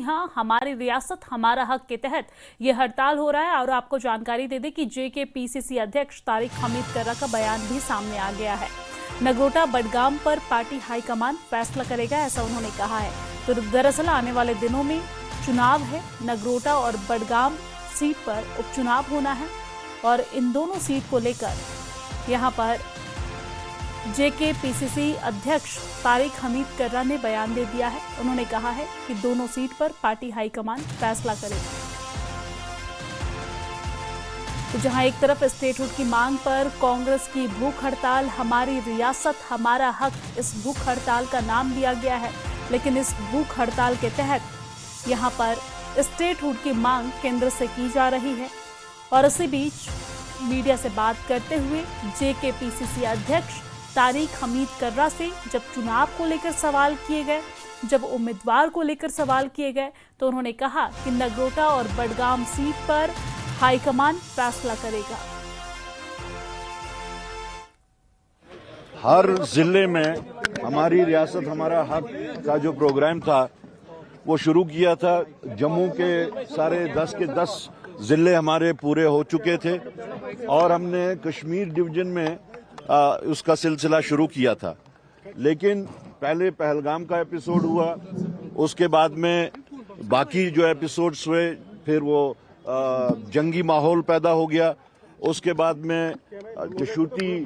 हाँ, हमारी रियासत हमारा हक के तहत ये हड़ताल हो रहा है। और आपको जानकारी दे दें कि जेकेपीसीसी अध्यक्ष तारिक हमीद कर्रा का बयान भी सामने आ गया है। नगरोटा बडगाम पर पार्टी हाईकमान फैसला करेगा, ऐसा उन्होंने कहा है। तो दरअसल आने वाले दिनों में चुनाव है। नगरोटा और बडगाम सीट पर उपचुनाव होना है और इन दोनों सीट को लेकर यहाँ पर जेकेपीसीसी अध्यक्ष तारिक हमीद कर्रा ने बयान दे दिया है। उन्होंने कहा है कि दोनों सीट पर पार्टी हाईकमान फैसला करेगी। तो जहां एक तरफ स्टेटहुड की मांग पर कांग्रेस की भूख हड़ताल, हमारी रियासत हमारा हक, इस भूख हड़ताल का नाम दिया गया है, लेकिन इस भूख हड़ताल के तहत यहां पर स्टेटहुड की मांग केंद्र से की जा रही है। और इसी बीच मीडिया से बात करते हुए जेकेपीसीसी अध्यक्ष तारिक हमीद कर्रा से जब चुनाव को लेकर सवाल किए गए, जब उम्मीदवार को लेकर सवाल किए गए, तो उन्होंने कहा कि नगरोटा और बडगाम सीट पर हाईकमान फैसला करेगा। हर जिले में हमारी रियासत हमारा हक का जो प्रोग्राम था वो शुरू किया था। जम्मू के सारे 10 के 10 जिले हमारे पूरे हो चुके थे और हमने कश्मीर डिवीजन में उसका सिलसिला शुरू किया था। लेकिन पहले पहलगाम का एपिसोड हुआ, उसके बाद में बाकी जो एपिसोड्स हुए, फिर वो जंगी माहौल पैदा हो गया। उसके बाद में जशूती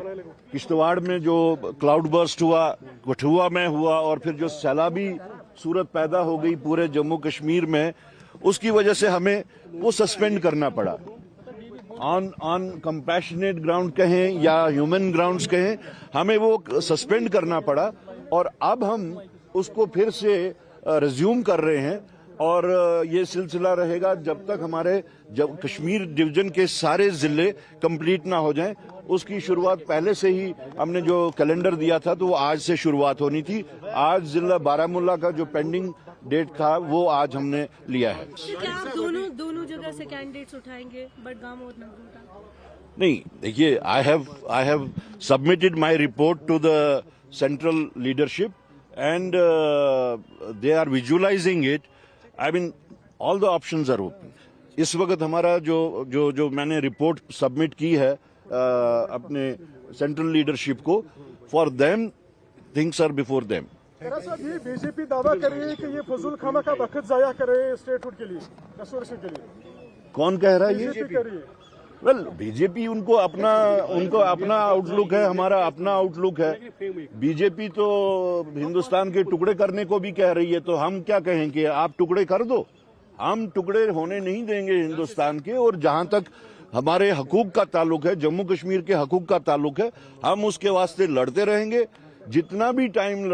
किश्तवाड़ में जो क्लाउड बर्स्ट हुआ, कठुआ में हुआ, और फिर जो सैलाबी सूरत पैदा हो गई पूरे जम्मू कश्मीर में, उसकी वजह से हमें वो सस्पेंड करना पड़ा। ऑन कंपैशनेट ग्राउंड कहें या ह्यूमन ग्राउंड्स कहें, हमें वो सस्पेंड करना पड़ा और अब हम उसको फिर से रिज्यूम कर रहे हैं। और ये सिलसिला रहेगा जब तक हमारे जब कश्मीर डिवीजन के सारे जिले कंप्लीट ना हो जाएं। उसकी शुरुआत पहले से ही हमने जो कैलेंडर दिया था तो वो आज से शुरुआत होनी थी। आज जिला बारामूला का जो पेंडिंग डेट था वो आज हमने लिया है। क्या आप दोनों जगह से कैंडिडेट्स उठाएंगे, बडगाम और नगरोटा? नहीं, देखिए, I have submitted my report to the central leadership and they are visualising it. I mean all the options are open. इस वक्त हमारा जो मैंने रिपोर्ट सबमिट की है अपने सेंट्रल लीडरशिप को, for them things are before them. साहब, ये बीजेपी दावा कर रही है कि ये फजूल खामा का वक्त जाया करे स्टेटहुड के लिए, रिजर्वेशन के लिए। कौन कह रहा है ये? बीजेपी कर रही है। वेल, बीजेपी उनको अपना आउटलुक है, हमारा अपना आउटलुक है। बीजेपी तो हिंदुस्तान के टुकड़े करने को भी कह रही है, तो हम क्या कहें कि आप टुकड़े कर दो? हम टुकड़े होने नहीं देंगे हिंदुस्तान के। और जहां तक हमारे हकूक का ताल्लुक है, जम्मू कश्मीर के हकूक का ताल्लुक है, हम उसके वास्ते लड़ते रहेंगे। जितना भी टाइम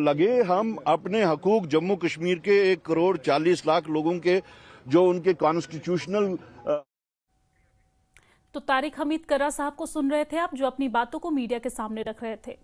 लगे, हम अपने हकूक जम्मू कश्मीर के 1 करोड़ 40 लाख लोगों के जो उनके कॉन्स्टिट्यूशनल। तो तारिक हमीद कर्रा साहब को सुन रहे थे आप, जो अपनी बातों को मीडिया के सामने रख रहे थे।